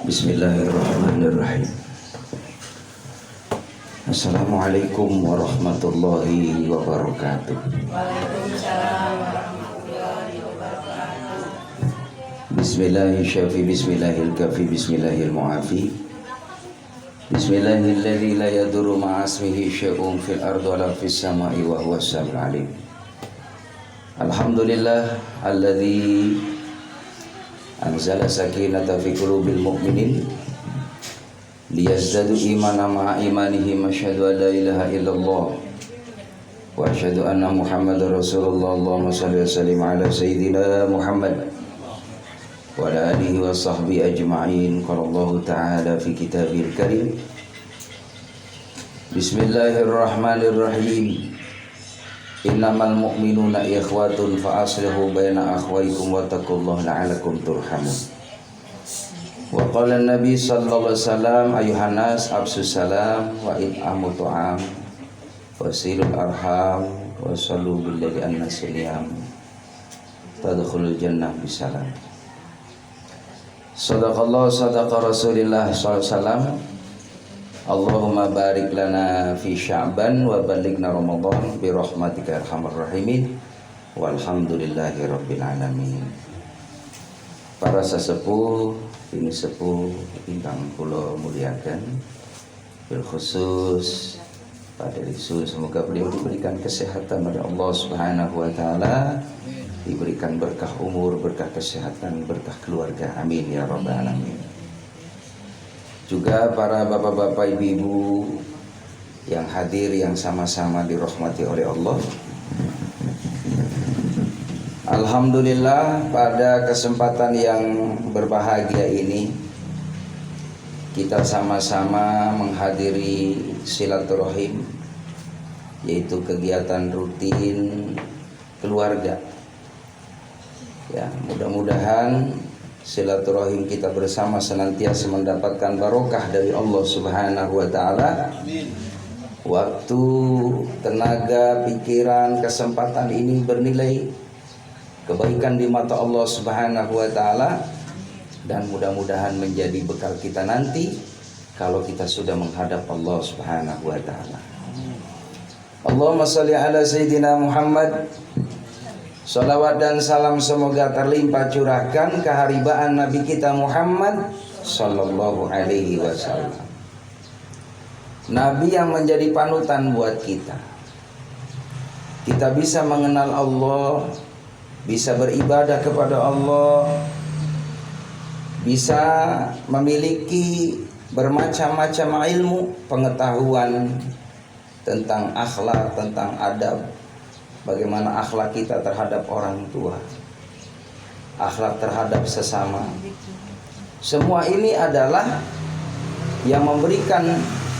Bismillahirrahmanirrahim. Assalamualaikum warahmatullahi wabarakatuh. Waalaikumsalam warahmatullahi wabarakatuh. Bismillahirrahmanirrahim. Bismillahirrahmanirrahim. Bismillahirrahmanirrahim. Bismillahilladzi la yadurru ma'asmihi syai'un fil ardi wala fis sama'i wa huwas samiul alim. Alhamdulillah alladzi anzala sakinata fi qulubil mu'minin liyazdadu imanan ma'a imanihim. Asyhadu an la ilaha illallah wa asyhadu anna Muhammadar Rasulullah. Allahumma shalli wa sallim ala sayyidina Muhammad wa ala alihi wa sahbihi ajma'in. Qala Allah ta'ala fi kitabil karim. Bismillahirrahmanirrahim. Innamal mu'minuna ikhwatun fa aslihu baina akhwaykum wattaqullaha la'allakum turhamun. Wa qala an-nabi sallallahu alaihi wasallam ayuhan nas absus salam wa it'amu ta'am wasilul arham wa sallu billahi an-nasiliyam tadkhulul jannah bisalam. Sadaqallahu sadaqa Rasulillah sallallahu alaihi wasallam. Allahumma barik lana fi Sya'ban wa balighna Ramadan bi rahmatika arhamar rahimin walhamdulillahi rabbil alamin. Para sesepuh, ini sepuh ingkang kula muliakan, bil khusus Pak Derisul, semoga beliau diberikan kesehatan oleh Allah Subhanahu wa taala, diberikan berkah umur, berkah kesehatan, berkah keluarga. Amin ya rabbal alamin. Juga para bapak-bapak, ibu-ibu yang hadir, yang sama-sama dirahmati oleh Allah. Alhamdulillah, pada kesempatan yang berbahagia ini kita sama-sama menghadiri silaturahim, yaitu kegiatan rutin keluarga. Ya, mudah-mudahan silaturahim kita bersama senantiasa mendapatkan barokah dari Allah Subhanahu wa taala. Waktu, tenaga, pikiran, kesempatan ini bernilai kebaikan di mata Allah Subhanahu wa taala, dan mudah-mudahan menjadi bekal kita nanti kalau kita sudah menghadap Allah Subhanahu wa taala. Allahumma shalli ala sayyidina Muhammad. Salawat dan salam semoga terlimpah curahkan keharibaan Nabi kita Muhammad sallallahu alaihi wasallam. Nabi yang menjadi panutan buat kita. Kita bisa mengenal Allah, bisa beribadah kepada Allah, bisa memiliki bermacam-macam ilmu, pengetahuan tentang akhlak, tentang adab. Bagaimana akhlak kita terhadap orang tua, akhlak terhadap sesama. Semua ini adalah yang memberikan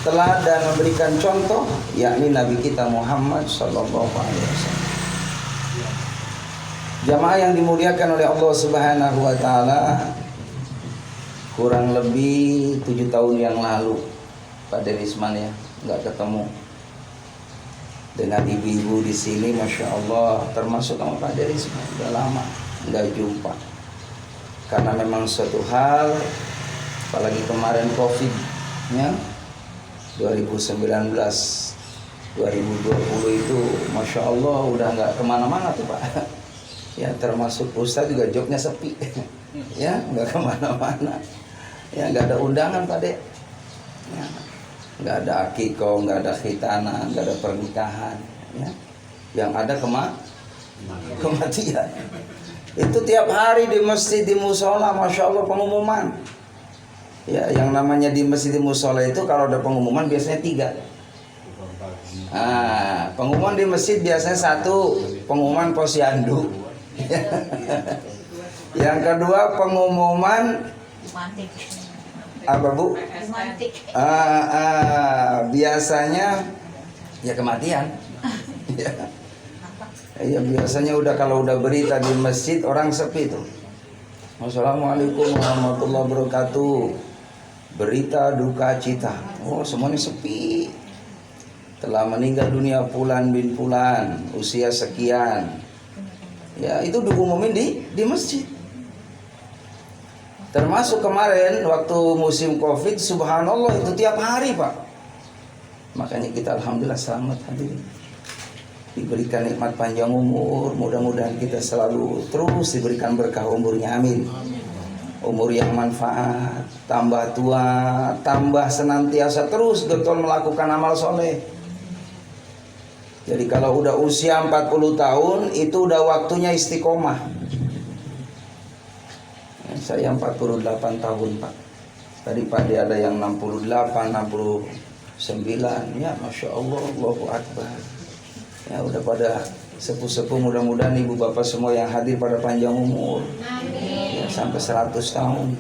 teladan, memberikan contoh, yakni Nabi kita Muhammad sallallahu alaihi wasallam. Jamaah yang dimuliakan oleh Allah Subhanahu wa taala, kurang lebih 7 tahun yang lalu Pak Derisman ya, nggak ketemu dengan ibu-ibu di sini, masya Allah, termasuk sama Pak Derisman, udah lama nggak jumpa. Karena memang suatu hal, apalagi kemarin COVID, ya, 2019, 2020 itu, masya Allah, udah nggak kemana-mana tuh Pak. Ya, termasuk Ustadz juga jobnya sepi, ya, nggak kemana-mana, ya, nggak ada undangan Pak De. Ya. Nggak ada akikoh, nggak ada khitanan, nggak ada pernikahan, ya. Yang ada kematian. Itu tiap hari di masjid, di musola, masya Allah, pengumuman. Ya, yang namanya di masjid, di musola itu kalau ada pengumuman biasanya 3. Pengumuman di masjid biasanya 1, pengumuman posyandu. Yang kedua pengumuman apa Bu? Biasanya ya kematian. Ya biasanya kalau udah berita di masjid orang sepi tuh. Assalamualaikum warahmatullahi wabarakatuh. Berita duka cita. Oh, semuanya sepi. Telah meninggal dunia Fulan bin Fulan, usia sekian. Ya, itu diumumin di masjid. Termasuk kemarin waktu musim Covid, subhanallah itu tiap hari Pak. Makanya kita alhamdulillah selamat hadirin. Diberikan nikmat panjang umur, mudah-mudahan kita selalu terus diberikan berkah umurnya, amin. Umur yang manfaat, tambah tua, tambah senantiasa terus getol melakukan amal soleh. Jadi kalau udah usia 40 tahun itu udah waktunya istiqomah. Saya 48 tahun Pak. Tadi Pak ada yang 68, 69. Ya Masya Allah, Allahu Akbar. Ya udah pada sepuh-sepuh, mudah-mudahan ibu bapak semua yang hadir pada panjang umur. Amin. Ya, sampai 100 tahun.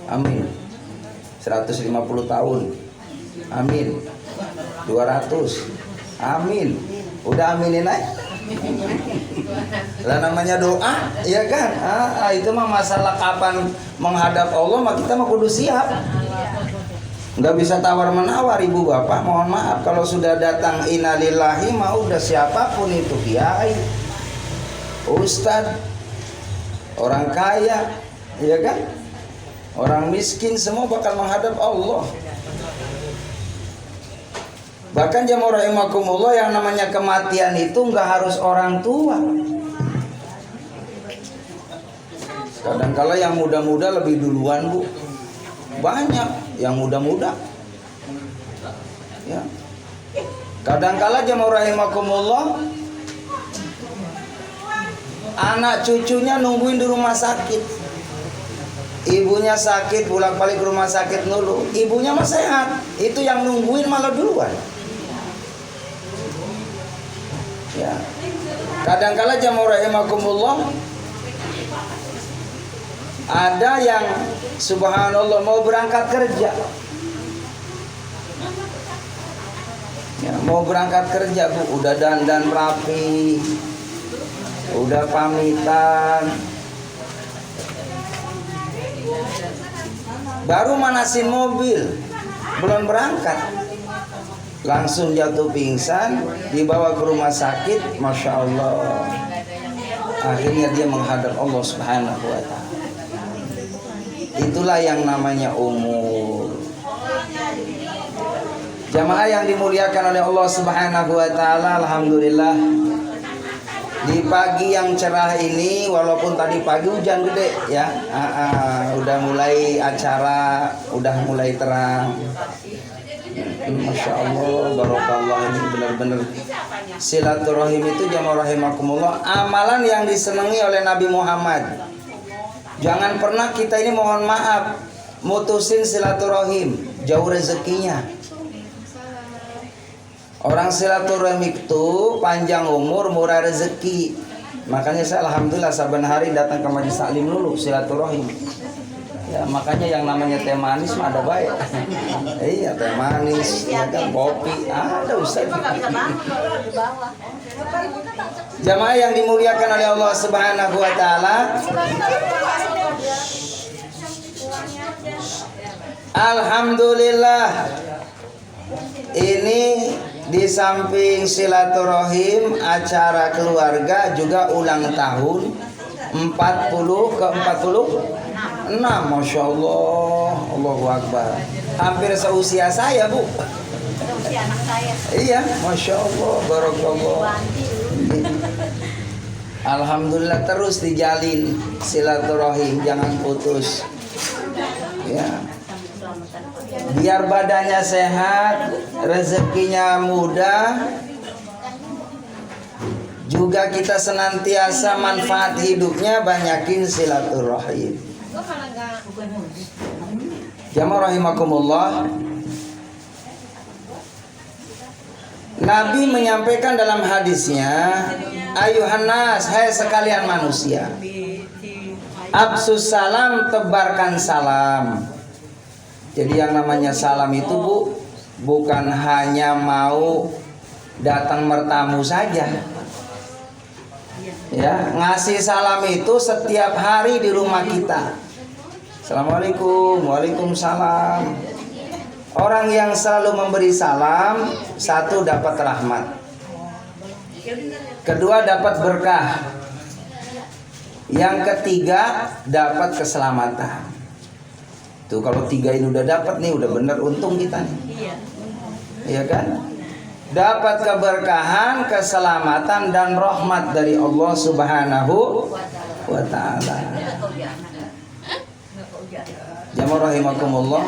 Amin. 150 tahun. Amin. 200. Amin. Udah aminin aja. Lah namanya doa, ya kan? Itu mah masalah kapan menghadap Allah, mah kita mah kudu siap. Nggak bisa tawar menawar ibu bapak, mohon maaf kalau sudah datang innalillahi mah udah siapapun itu, kiai, ustad, orang kaya, ya kan? Orang miskin semua bakal menghadap Allah. Bahkan jamaah rahimakumullah, yang namanya kematian itu nggak harus orang tua. Kadang-kala yang muda-muda lebih duluan Bu. Banyak yang muda-muda. Ya. Kadang-kala jamaah rahimakumullah, anak cucunya nungguin di rumah sakit. Ibunya sakit, bolak-balik ke rumah sakit dulu. Ibunya mah sehat, itu yang nungguin malah duluan. Ya. Kadang-kala jamaah rahimakumullah, ada yang subhanallah mau berangkat kerja. Ya, mau berangkat kerja Bu, udah dandan rapi, udah pamitan, baru manasin mobil, belum berangkat, langsung jatuh pingsan, dibawa ke rumah sakit. Masya Allah, akhirnya dia menghadap Allah Subhanahu wa Ta'ala. Itulah yang namanya umur. Jamaah yang dimuliakan oleh Allah Subhanahu wa Ta'ala, alhamdulillah di pagi yang cerah ini, walaupun tadi pagi hujan gede ya, udah mulai acara, udah mulai terang. Masya Allah, barokallah, ini benar-benar silaturahim itu jamaah rahimakumullah, amalan yang disenangi oleh Nabi Muhammad. Jangan pernah kita ini, mohon maaf, mutusin silaturahim, jauh rezekinya. Orang silaturahim itu panjang umur, murah rezeki. Makanya saya alhamdulillah saban hari datang ke majelis taklim dulu silaturahim. Ya, makanya yang namanya teh manis mah ada baik. Iya, teh manis, ya kan, kopi, ada Ustaz. Jamaah yang dimuliakan oleh Allah Subhanahu wa Ta'ala, alhamdulillah, ini di samping silaturahim, acara keluarga juga ulang tahun 40 ke 46. Masya Allah, Allahu Akbar. Hampir seusia saya Bu. Seusia anak saya. Iya, Masya Allah, barakallah. Alhamdulillah, terus dijalin silaturahim, jangan putus. Ya. Biar badannya sehat, rezekinya mudah, juga kita senantiasa manfaat hidupnya, banyakin silaturahim. Jamaah rahimakumullah, Nabi menyampaikan dalam hadisnya, ayuhan nas, hai sekalian manusia, absus salam, tebarkan salam. Jadi yang namanya salam itu Bu, bukan hanya mau datang bertamu saja. Ya, ngasih salam itu setiap hari di rumah kita. Assalamualaikum, waalaikumsalam. Orang yang selalu memberi salam, satu dapat rahmat, kedua dapat berkah, yang ketiga dapat keselamatan. Tuh kalau 3 ini udah dapat nih, udah bener untung kita nih. Iya. Iya kan? Dapat keberkahan, keselamatan dan rahmat dari Allah Subhanahu wa taala. Jamaah rahimakumullah.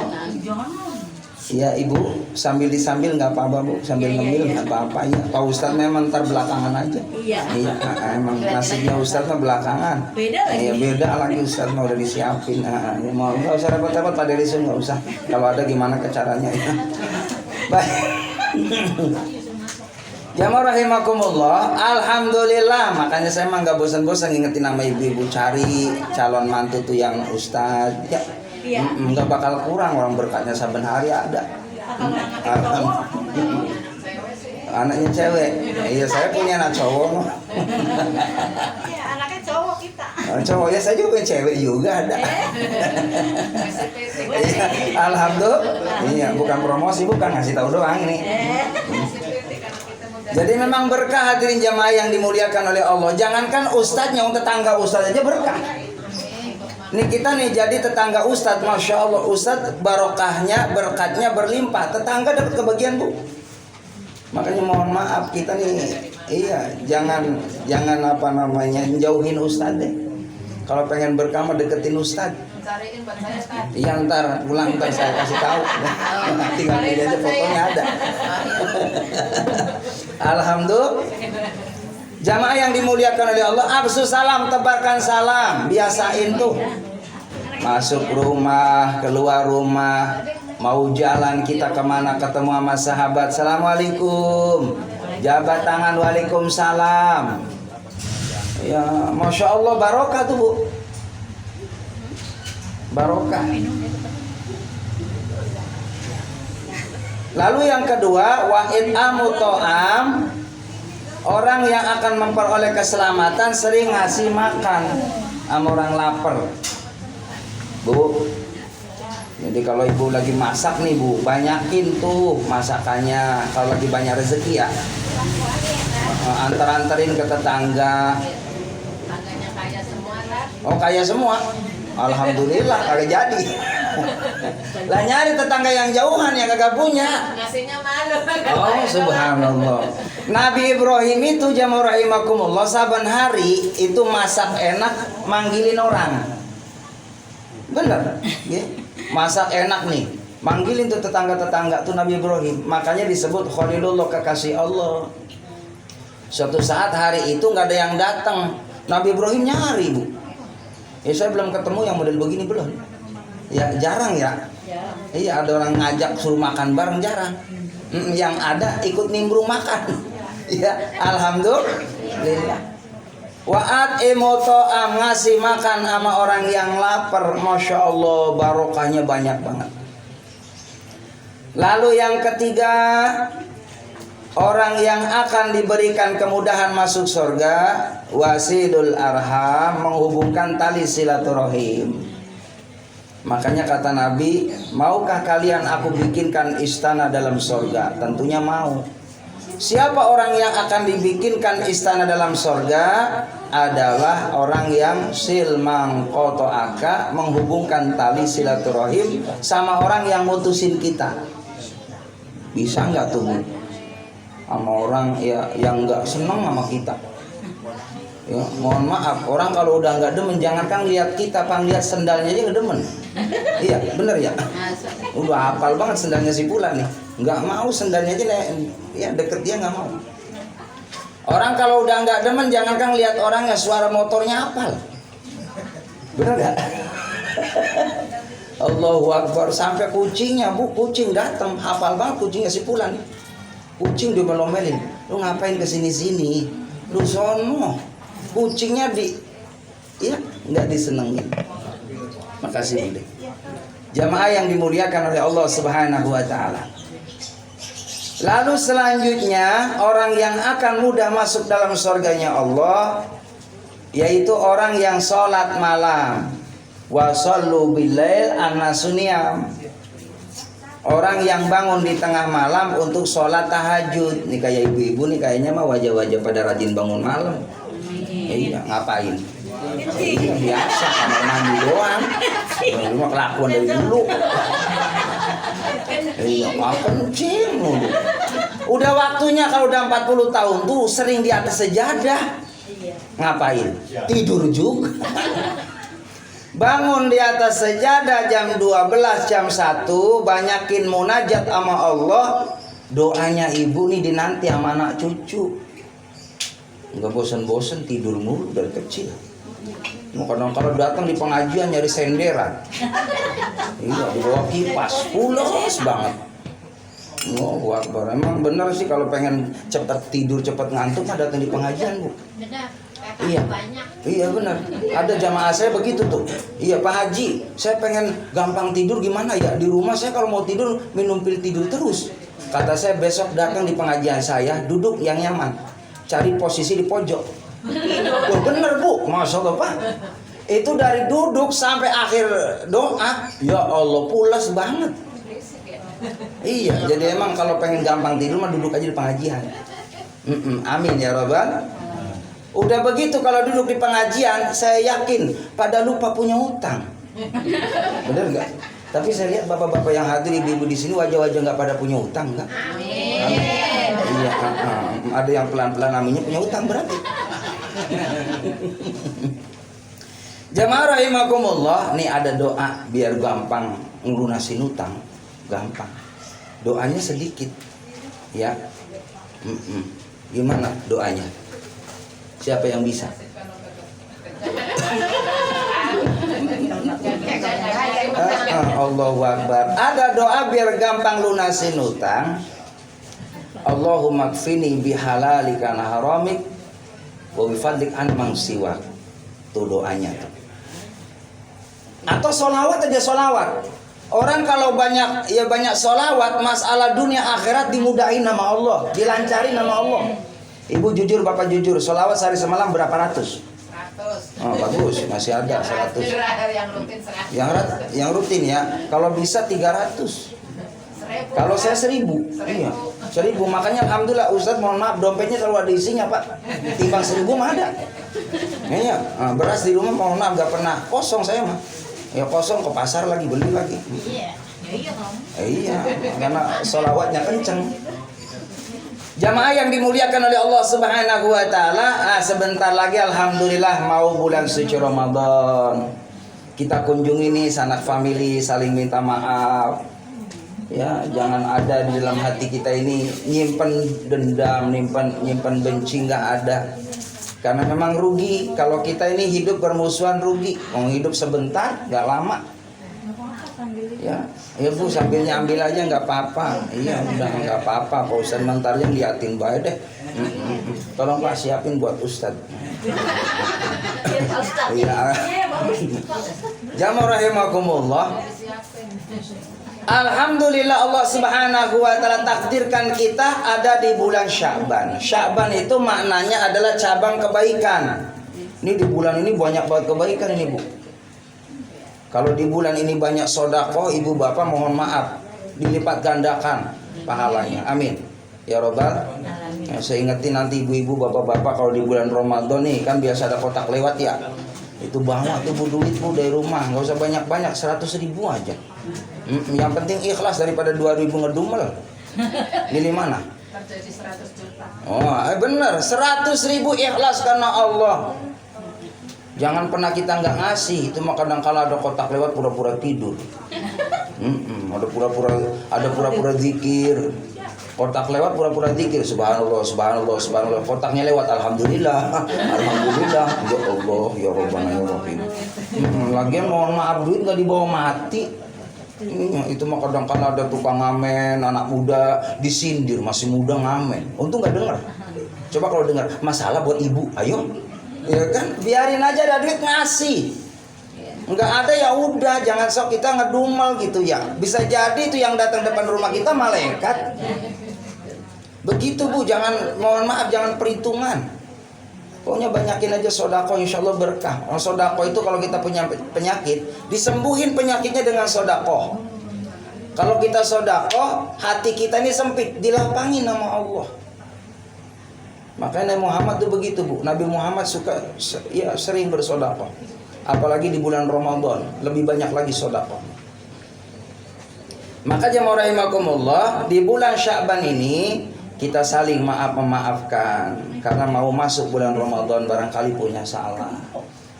Ya Ibu, sambil disambil nggak apa-apa Bu, sambil ngemil nggak apa-apa ya. Pak Ustadz memang ntar belakangan aja. Iya. Iya, emang nasibnya Ustadz mah belakangan. Beda lagi. Iya beda lagi Ustadz mah udah disiapin. Ya, mau nggak usah repot-repot Pak Derisun, nggak usah. Kalau ada gimana ke caranya ya. Baik. Jamaah rahimakumullah, alhamdulillah. Makanya saya emang nggak bosan-bosan ngingetin nama ibu-ibu, cari calon mantu tuh yang ustadz ya. Iya. Nggak bakal kurang, orang berkatnya saben hari ada. Anaknya cewek. Iya, saya punya anak cowok. Iya, anaknya cowok kita. Cowok ya, saya juga punya cewek juga ada. Alhamdulillah. Iya, bukan promosi, bukan ngasih tahu doang ini. Jadi memang berkah hadirin jamaah yang dimuliakan oleh Allah. Jangankan ustadznya, tetangga ustadz aja berkah. Nih kita nih jadi tetangga ustadz, masya Allah, ustadz barokahnya, berkatnya berlimpah, tetangga dapat kebagian Bu. Makanya mohon maaf kita nih, iya jangan apa namanya jauhin ustadz deh. Kalau pengen berkah mah deketin ustadz. Cariin buat saya kan. Iya ntar pulang ntar saya kasih tahu. Tinggal pilih aja fotonya ada. Alhamdulillah. Jamaah yang dimuliakan oleh Allah, absus salam, tebarkan salam, biasain tuh. Masuk rumah, keluar rumah, mau jalan kita kemana ketemu sama sahabat, assalamualaikum, jabat tangan, waalaikumsalam. Ya, masya Allah barokah tuh Bu, barokah. Lalu yang kedua, wa'id amuto'am. Orang yang akan memperoleh keselamatan sering ngasih makan sama orang lapar, Bu. Jadi kalau ibu lagi masak nih Bu, banyakin tuh masakannya. Kalau lagi banyak rezeki ya, anterin ke tetangga. Tangganya kaya semua kan? Oh kaya semua, alhamdulillah kagak jadi. Lah nyari tetangga yang jauhan yang kagak punya. Ngasihnya malu. Oh subhanallah. Nabi Ibrahim itu jamaah rahimakumullah, saban hari itu masak enak manggilin orang. Bener ya? Masak enak nih, manggilin tuh tetangga-tetangga tuh Nabi Ibrahim. Makanya disebut Khalilullah, kekasih Allah. Suatu saat hari itu nggak ada yang datang, Nabi Ibrahim nyari Bu. Ya saya belum ketemu yang model begini belum. Ya jarang ya. Iya ada orang ngajak suruh makan bareng jarang. Yang ada ikut nimbrung makan. Ya alhamdulillah. Wa'at emoto'am, ngasih makan sama orang yang lapar, masya Allah barokahnya banyak banget. Lalu yang ketiga, orang yang akan diberikan kemudahan masuk surga, wasilul arham, menghubungkan tali silaturahim. Makanya kata Nabi, maukah kalian aku bikinkan istana dalam surga? Tentunya mau. Siapa orang yang akan dibikinkan istana dalam surga? Adalah orang yang silmang kotoaka, menghubungkan tali silaturahim sama orang yang mutusin kita. Bisa nggak tuh sama orang ya yang nggak seneng sama kita? Ya, mohon maaf, orang kalau udah nggak demen, jangankan lihat kita, lihat sendalnya aja nggak demen. Iya, bener ya. Udah hafal banget sendalnya si Pula nih. Nggak mau sendalnya aja, ya deket dia nggak mau. Orang kalau udah nggak demen, jangankan lihat orangnya, suara motornya hafal. Bener nggak? Allahu Akbar, sampai kucingnya Bu, kucing datang hafal banget kucingnya si Pula nih. Kucing dia melomelin, lu ngapain kesini-sini? Lu sono. Kucingnya ya nggak disenengin. Makasih Budi. Jamaah yang dimuliakan oleh Allah Subhanahu wa taala. Lalu selanjutnya orang yang akan mudah masuk dalam surganya Allah yaitu orang yang sholat malam. Wa shallu billail annasuniyam. Orang yang bangun di tengah malam untuk sholat tahajud. Nih kayak ibu-ibu nih kayaknya mah wajah-wajah pada rajin bangun malam. Iya, ngapain? Iya, biasa kamar mandi doang. Cuma kelakuan dari dulu. Iya, kencing mulu. Udah waktunya kalau udah 40 tahun tuh sering di atas sejadah. Ngapain? Tidur juga. Bangun di atas sejadah jam 12, jam 1, banyakin munajat sama Allah. Doanya ibu nih dinanti sama anak cucu. Enggak bosen-bosen tidur mulu dari kecil. Kadang kalau datang di pengajian nyari senderan. Iya, di bawah kipas, pulas banget. Oh, Akbar. Emang bener sih kalau pengen cepat tidur, cepat ngantuk mah datang di pengajian, Bu. Benar. Iya. Iya benar. Ada jamaah saya begitu tuh. Iya, Pak Haji, saya pengen gampang tidur gimana ya? Di rumah saya kalau mau tidur minum pil tidur terus. Kata saya besok datang di pengajian saya, duduk yang nyaman. Cari posisi di pojok. Oh, bener Bu, Masya Allah Pak. Itu dari duduk sampai akhir doa, ya Allah pulas banget. Iya, jadi emang kalau pengen gampang tidur mah duduk aja di pengajian. Amin ya Rabbal. Udah begitu kalau duduk di pengajian, saya yakin pada lupa punya utang. Bener nggak? Tapi saya lihat bapak-bapak yang hadir, ibu-ibu di sini wajah-wajah nggak pada punya utang, nggak? Amin. Iya, ada yang pelan-pelan aminnya punya utang berarti. Jamaah rahimakumullah, nih ada doa biar gampang ngelunasin utang, gampang. Doanya sedikit, ya. Gimana doanya? Siapa yang bisa? Allahu Akbar. Ada doa biar gampang lunasin utang. Allahumma kfini bihalalika an haramik wa bifadlik an man siwak. Tuh doanya tuh. Atau solawat aja solawat. Orang kalau banyak solawat, masalah dunia akhirat dimudahin nama Allah, dilancarin nama Allah. Ibu jujur, bapak jujur, solawat sehari semalam berapa ratus? 100. Oh bagus, masih ada 100. Yang rutin ya. Kalau bisa 300. Kalau saya 1000. Iya, 1000. Makanya alhamdulillah Ustadz, mohon maaf dompetnya selalu ada isinya Pak. Timbang 1000 mah ada. Iya, beras di rumah mohon maaf gak pernah kosong saya mah. Ya kosong, ke pasar lagi beli lagi. Iya, karena sholawatnya kenceng. Jamaah yang dimuliakan oleh Allah Subhanahu wa taala, sebentar lagi alhamdulillah mau bulan suci Ramadan. Kita kunjungi nih sanak famili, saling minta maaf. Ya, jangan ada di dalam hati kita ini nyimpen dendam, nyimpen benci, nggak ada. Karena memang rugi kalau kita ini hidup bermusuhan, rugi. Mau hidup sebentar, nggak lama. Ya, Bu sambil nyambil aja nggak apa-apa. Iya, udah nggak apa-apa. Pak Ustadz mentarnya liatin baik deh. Tolong Pak siapin buat Ustadz. Iya. Jamaah rahimakumullah. Alhamdulillah Allah Subhanahu wa taala takdirkan kita ada di bulan Sya'ban. Sya'ban itu maknanya adalah cabang kebaikan. Ini di bulan ini banyak banget kebaikan ini, Bu. Kalau di bulan ini banyak sedekah, ibu bapak mohon maaf dilipat gandakan pahalanya. Amin. Ya Rabbal. Ya, saya ingetin nanti ibu-ibu bapak-bapak kalau di bulan Ramadan nih kan biasa ada kotak lewat ya. Itu bawa tuh Bu duit Bu dari rumah, nggak usah banyak-banyak, 100.000 aja. Yang penting ikhlas daripada 2.000 ngedumel. Pilih mana? Terjadi 100 juta. Oh, bener, 100.000 ikhlas karena Allah. Jangan pernah kita nggak ngasih. Itu mah kadang-kala ada kotak lewat pura-pura tidur. Ada pura-pura zikir. Kotak lewat pura-pura zikir. Subhanallah, subhanallah, subhanallah. Kotaknya lewat, alhamdulillah, alhamdulillah. Ya Allah, ya Rabbana ya Rahim. Lagian mohon maaf duit nggak dibawa mati. Itu mah kadang-kadang ada tukang ngamen, anak muda disindir masih muda ngamen. Untung nggak dengar. Coba kalau dengar, masalah buat ibu, ayo, ya kan, biarin aja ada duit ngasih. Nggak ada ya udah, jangan sok kita ngedumel gitu ya. Bisa jadi itu yang datang depan rumah kita malaikat. Begitu Bu, jangan, mohon maaf, jangan perhitungan. Pokoknya banyakin aja sedekah, insya Allah berkah. Sedekah itu kalau kita punya penyakit, disembuhin penyakitnya dengan sedekah. Kalau kita sedekah, hati kita ini sempit, dilapangin nama Allah. Makanya Nabi Muhammad tuh begitu, Bu. Nabi Muhammad suka ya sering bersedekah. Apalagi di bulan Ramadan, lebih banyak lagi sedekah. Maka jemaah rahimakumullah, di bulan Sya'ban ini kita saling memaafkan karena mau masuk bulan Ramadan barangkali punya salah.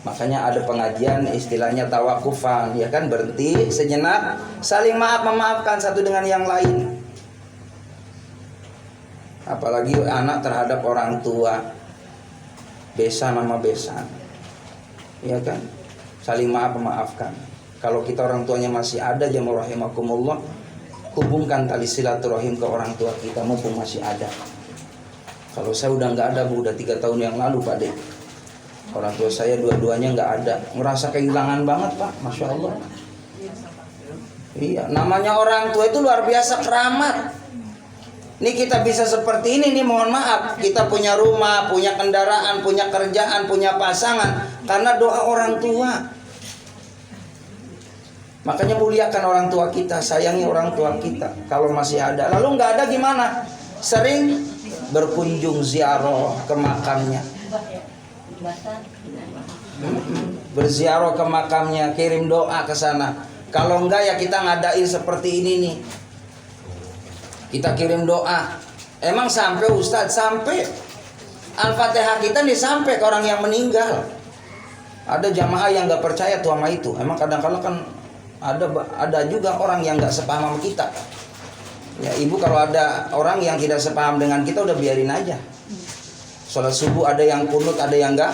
Makanya ada pengajian istilahnya tawakufan, ya kan, berhenti sejenak, saling memaafkan satu dengan yang lain. Apalagi anak terhadap orang tua, besan sama besan, ya kan, saling memaafkan. Kalau kita orang tuanya masih ada, jemaah rahimakumullah, hubungkan tali silaturahim ke orang tua kita mumpung masih ada. Kalau saya udah nggak ada, Bu, udah 3 tahun yang lalu, Pak De. Orang tua saya dua-duanya nggak ada, ngerasa kehilangan banget, Pak, masya Allah. Iya, namanya orang tua itu luar biasa keramat. Ini kita bisa seperti ini nih, mohon maaf, kita punya rumah, punya kendaraan, punya kerjaan, punya pasangan karena doa orang tua. Makanya muliakan orang tua kita, sayangi orang tua kita kalau masih ada. Lalu nggak ada gimana? Sering berkunjung ziarah ke makamnya. Berziarah ke makamnya, kirim doa ke sana. Kalau enggak ya kita ngadain seperti ini nih. Kita kirim doa. Emang sampai Ustadz, sampai Al-Fatihah kita nih sampai ke orang yang meninggal. Ada jamaah yang nggak percaya tuh sama itu. Emang kadang-kadang kan ada juga orang yang nggak sepaham sama kita. Ya ibu, kalau ada orang yang tidak sepaham dengan kita udah biarin aja. Sholat subuh ada yang kunut, ada yang enggak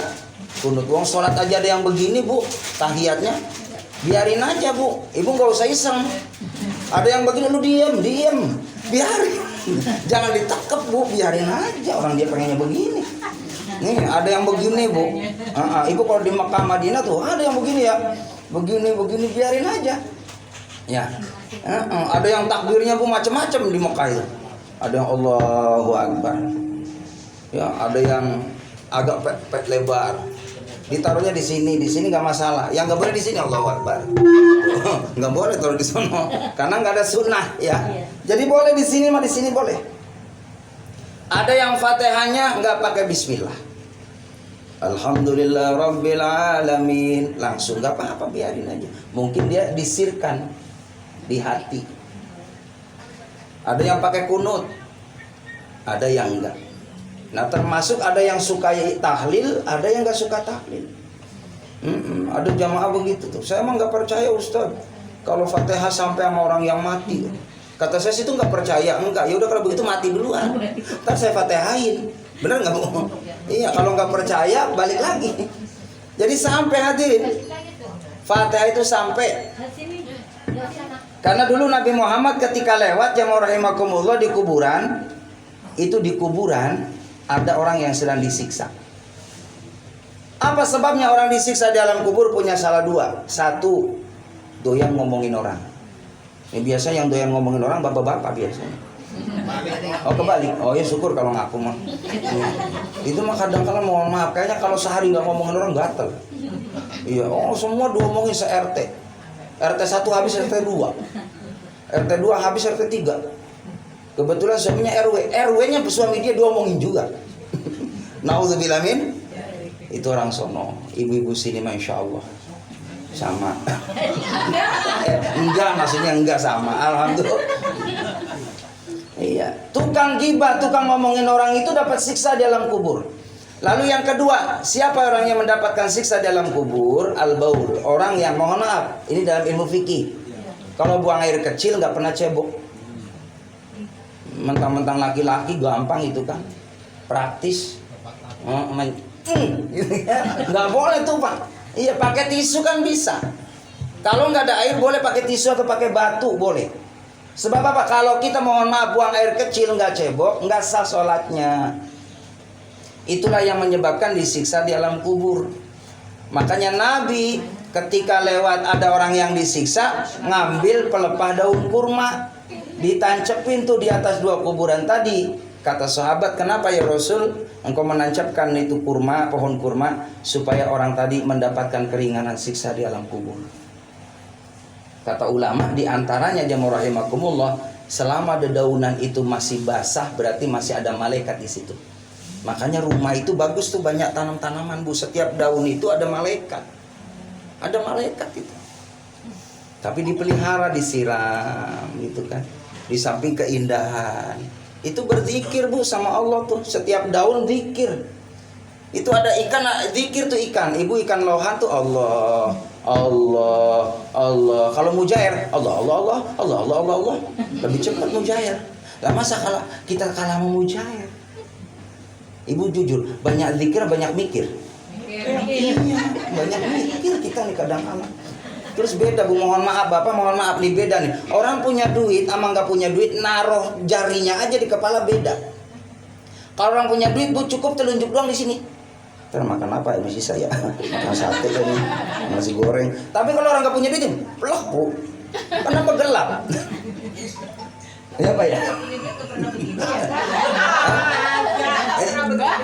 kunut. Wong sholat aja ada yang begini, Bu, tahiyatnya. Biarin aja, Bu. Ibu nggak usah iseng. Ada yang begini, lu diem, biarin. Jangan ditangkap, Bu, biarin aja. Orang dia pengennya begini. Nih ada yang begini, Bu. Ibu kalau di Mekah Madinah tuh ada yang begini ya. Begini biarin aja. Ya. Ada yang takbirnya, Bu, macam-macam di Mekah itu. Ada yang Allahu Akbar. Ya, ada yang agak pet lebar. Ditaruhnya di sini nggak masalah. Yang nggak boleh di sini Allahu Akbar. Nggak boleh taruh di sana, karena nggak ada sunnah ya. Jadi boleh di sini boleh. Ada yang Fatihahnya nggak pakai Bismillah. Alhamdulillah Rabbil Alamin, langsung nggak apa-apa, biarin aja. Mungkin dia disirkan di hati. Ada yang pakai kunut, ada yang enggak. Nah termasuk ada yang suka tahlil, ada yang nggak suka tahlil. Ada jamaah begitu tuh. Saya emang nggak percaya Ustaz kalau Fatihah sampai sama orang yang mati. Kata saya sih itu nggak percaya. Enggak, ya udah kalau begitu mati duluan. Ntar saya Fatihain. Bener nggak, Bu? Iya, kalau nggak percaya balik lagi. Jadi sampai hadirin, Fatihah itu sampai. Karena dulu Nabi Muhammad ketika lewat jamaah rahimakumullah di kuburan, itu di kuburan ada orang yang sedang disiksa. Apa sebabnya orang disiksa di alam kubur? Punya salah dua. Satu, doyan ngomongin orang. Ini biasa yang doyan ngomongin orang bapak-bapak biasanya. Oh kebalik. Oh ya syukur kalau ngaku mah. Itu mah kadang-kadang mohon maaf, kayaknya kalau sehari nggak ngomongin orang gatel. Iya. Oh semua diomongin se-RT. RT 1 habis RT 2. RT 2 habis RT 3. Kebetulan suaminya RW. RW-nya suami dia diomongin juga. Nauzubillah min. Itu orang sono. Ibu-ibu sini masya Allah sama. Enggak, maksudnya enggak sama. Alhamdulillah. Iya. Tukang gibah, tukang ngomongin orang itu dapat siksa di alam kubur. Lalu yang kedua, siapa orang yang mendapatkan siksa di alam kubur? Al-baul. Orang yang, mohon maaf, ini dalam ilmu fikih. Kalau buang air kecil nggak pernah cebok. Mentang-mentang laki-laki gampang itu kan, praktis. Nggak boleh tuh Pak. Iya, pakai tisu kan bisa. Kalau nggak ada air boleh pakai tisu atau pakai batu boleh. Sebab apa? Kalau kita mohon maaf buang air kecil nggak cebok, nggak sah sholatnya. Itulah yang menyebabkan disiksa di alam kubur. Makanya Nabi ketika lewat ada orang yang disiksa, ngambil pelepah daun kurma, ditancepin tuh di atas 2 kuburan tadi. Kata sahabat, kenapa ya Rasul engkau menancapkan itu kurma, pohon kurma, supaya orang tadi mendapatkan keringanan siksa di alam kubur. Kata ulama, diantaranya jamaah rahimakumullah, selama dedaunan itu masih basah berarti masih ada malaikat di situ. Makanya rumah itu bagus tuh banyak tanam-tanaman Bu. Setiap daun itu ada malaikat. Ada malaikat itu. Tapi dipelihara, disiram gitu kan. Di samping keindahan, itu berzikir Bu sama Allah tuh. Setiap daun zikir. Itu ada ikan, zikir tuh ikan. Ibu ikan lohan tuh Allah, Allah, Allah. Kalau mujair, Allah, Allah, Allah, Allah, Allah, Allah, Allah. Lebih cepat mujair. Lah masa kalau kita kalah sama mujair? Ibu jujur, banyak zikir, banyak mikir. Iya, banyak mikir kita nih kadang-kadang. Terus beda Bu, mohon maaf Bapak, mohon maaf nih beda nih. Orang punya duit sama nggak punya duit, naruh jarinya aja di kepala beda. Kalau orang punya duit Bu, cukup telunjuk doang di sini. Ntar makan apa ya sisa ya? Makan sate kan, nasi goreng. Tapi kalau orang nggak punya duit, pelak Bu. Kenapa gelap? Ya Pak ya?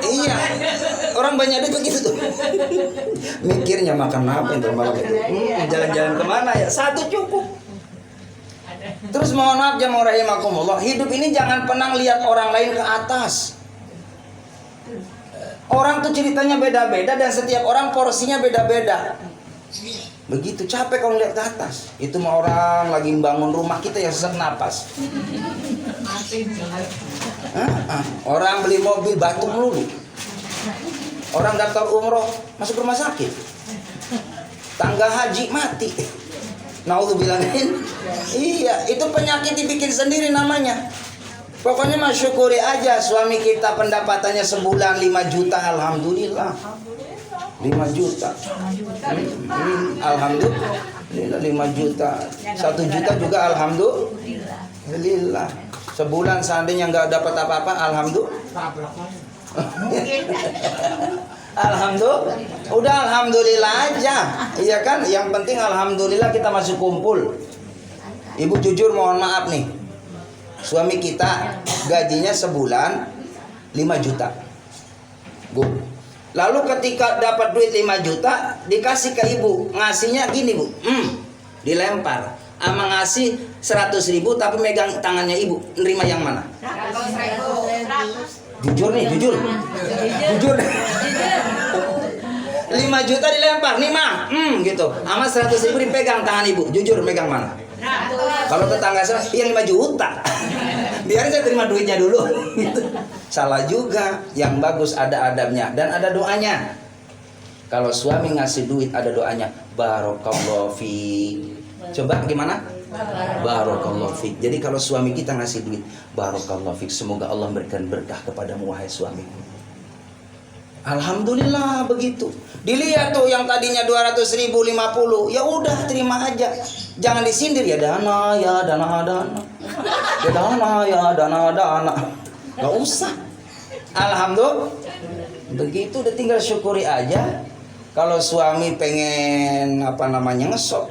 Iya, orang banyak duit begitu tuh. Mikirnya makan apa itu malam itu? Jalan-jalan kemana ya? Satu cukup. Terus mohon maaf jamaah rahimakumullah, hidup ini jangan pernah lihat orang lain ke atas. Orang tuh ceritanya beda-beda dan setiap orang porsinya beda-beda. Begitu capek kalau lihat ke atas. Itu mah orang lagi bangun rumah kita yang sesak napas. Orang beli mobil batuk melulu. Orang daftar umroh masuk rumah sakit. Tangga haji mati. Naudzubillahin. Iya, itu penyakit dibikin sendiri namanya. Pokoknya mah syukuri aja suami kita pendapatannya sebulan 5 juta, alhamdulillah. 5 juta. Alhamdulillah 5 juta. 1 juta juga alhamdulillah. Sebulan seandainya nggak dapat apa-apa, alhamdulillah. Alhamdulillah. Udah alhamdulillah aja. Iya kan? Yang penting alhamdulillah kita masih kumpul. Ibu jujur mohon maaf nih. Suami kita gajinya sebulan 5 juta. Bu. Lalu ketika dapat duit 5 juta dikasih ke ibu, ngasihnya gini Bu. Dilempar. Ama ngasih 100.000 tapi megang tangannya ibu. Nerima yang mana? 100. Jujur nih, jujur. Jujur. 5 juta dilempar, nih mah, gitu. Ama 100.000 dipegang tangan ibu. Jujur megang mana? Kalau tetangga saya, iya 5 juta. Biarin saya terima duitnya dulu. Salah juga. Yang bagus ada adabnya dan ada doanya. Kalau suami ngasih duit ada doanya. Barakallahu fi. Coba gimana? Barakallahu fi. Jadi kalau suami kita ngasih duit, barakallahu fi. Semoga Allah berikan berkah kepadamu wahai suamiku. Alhamdulillah begitu. Dilihat tuh yang tadinya 200.000 50, ya udah terima aja. Jangan disindir ya dana. Ya dana. Ya dana ya dana. Gak usah. Alhamdulillah. Begitu udah tinggal syukuri aja. Kalau suami pengen ngesop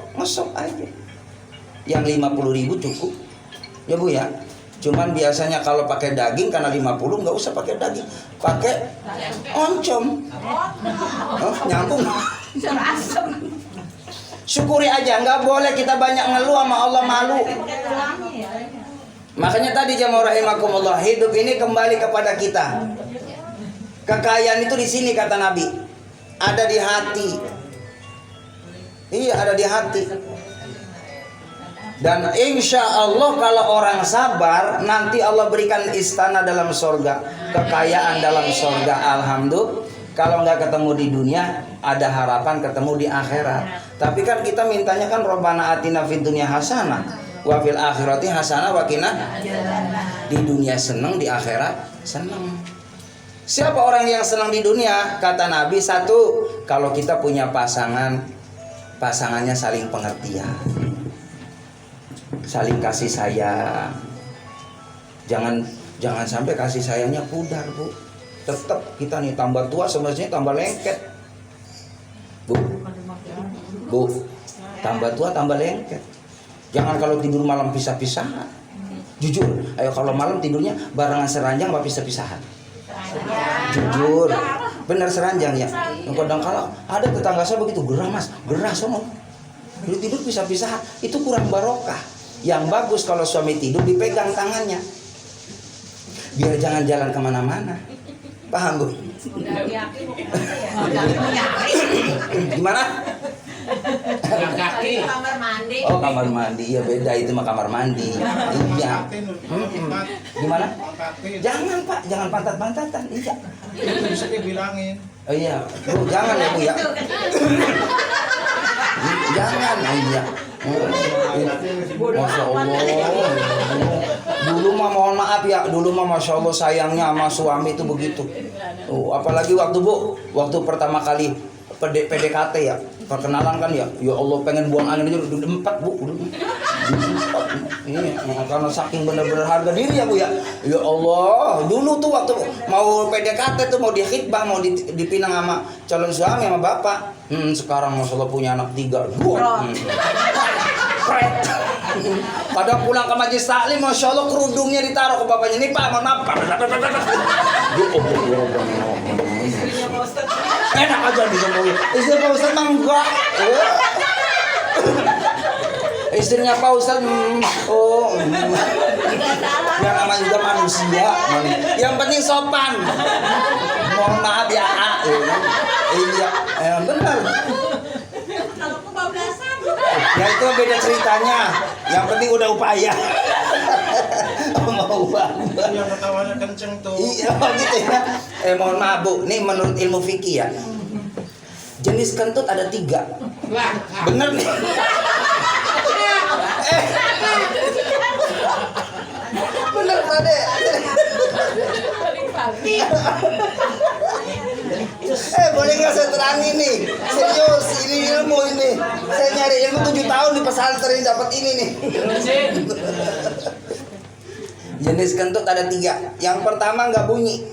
aja. Yang 50.000 cukup. Ya Bu ya. Cuman biasanya kalau pakai daging karena 50 nggak usah pakai daging, pakai oncom. Oh, nyambung. Syukuri aja, nggak boleh kita banyak ngeluh sama Allah, malu. Makanya tadi jamaah rahimakumullah, hidup ini kembali kepada kita. Kekayaan itu di sini kata Nabi, ada di hati. Iya, ada di hati. Dan insya Allah kalau orang sabar, nanti Allah berikan istana dalam sorga, kekayaan dalam sorga. Alhamdulillah. Kalau nggak ketemu di dunia, ada harapan ketemu di akhirat. Tapi kan kita mintanya kan Rabbana atina fid dunya hasanah wa fil akhirati hasanah wa qina. Di dunia senang, di akhirat senang. Siapa orang yang senang di dunia? Kata Nabi, satu, kalau kita punya pasangannya saling pengertian, saling kasih sayang. Jangan sampai kasih sayangnya pudar Bu. Tetap kita nih tambah tua sebenarnya tambah lengket. Bu, tambah tua tambah lengket. Jangan kalau tidur malam pisah-pisahan. Jujur, ayo kalau malam tidurnya barengan seranjang apa pisah-pisahan? Jujur, benar seranjang ya. Kadang-kadang ada tetangga saya begitu, gerah Mas, gerah sono. Tidur pisah-pisahan, itu kurang barokah. Yang bagus kalau suami tidur dipegang tangannya, biar jangan jalan kemana-mana. Paham Bu? Udah yakin mau kemana ya? Gimana? Kaki. Kamar mandi. Oh kamar mandi, ya beda itu mah kamar mandi. Iya. Gimana? Jangan Pak, jangan pantat-pantatan. Iya. Itu bisa dibilangin. Oh iya, Bu, jangan ya Bu ya. Jangan, iya. Masya Allah. Dulu mah mohon maaf ya, dulu mah Masya Allah sayangnya sama suami itu begitu. Apalagi waktu Bu, waktu pertama kali PDKT ya, perkenalan kan ya. Ya Allah pengen buang angin aja udah 4 Bu. Iya, karena saking benar-benar harga diri ya Bu ya. Ya Allah, dulu tuh waktu mau PDKT tuh mau dikhitbah, mau dipinang sama calon suami sama bapak. Sekarang Masya Allah punya anak 3. Pret. Pada pulang ke majelis taklim, Masya Allah kerudungnya ditaruh ke bapaknya. Nih Pak, mohon maaf. Enak aja disombongin. Istri Pak Ustadz mah enggak. Istrinya Pak Ustadz, yang namanya juga manusia. Yang penting sopan. Mohon maaf ya, iya, benar. Kalau kebablasan. Ya itu beda ceritanya. Yang penting udah upaya. Mau banget. Yang ketawanya kenceng tuh. Iya gitu ya. Mohon maaf Bu, ini menurut ilmu fikih ya. Jenis kentut ada 3. Bener nih. Bener Pade. Boleh nggak saya terangin nih? Serius, ini ilmu ini. Saya nyari ilmu 7 tahun di pesantren dapat ini nih. Jenis kentut ada 3. Yang pertama nggak bunyi.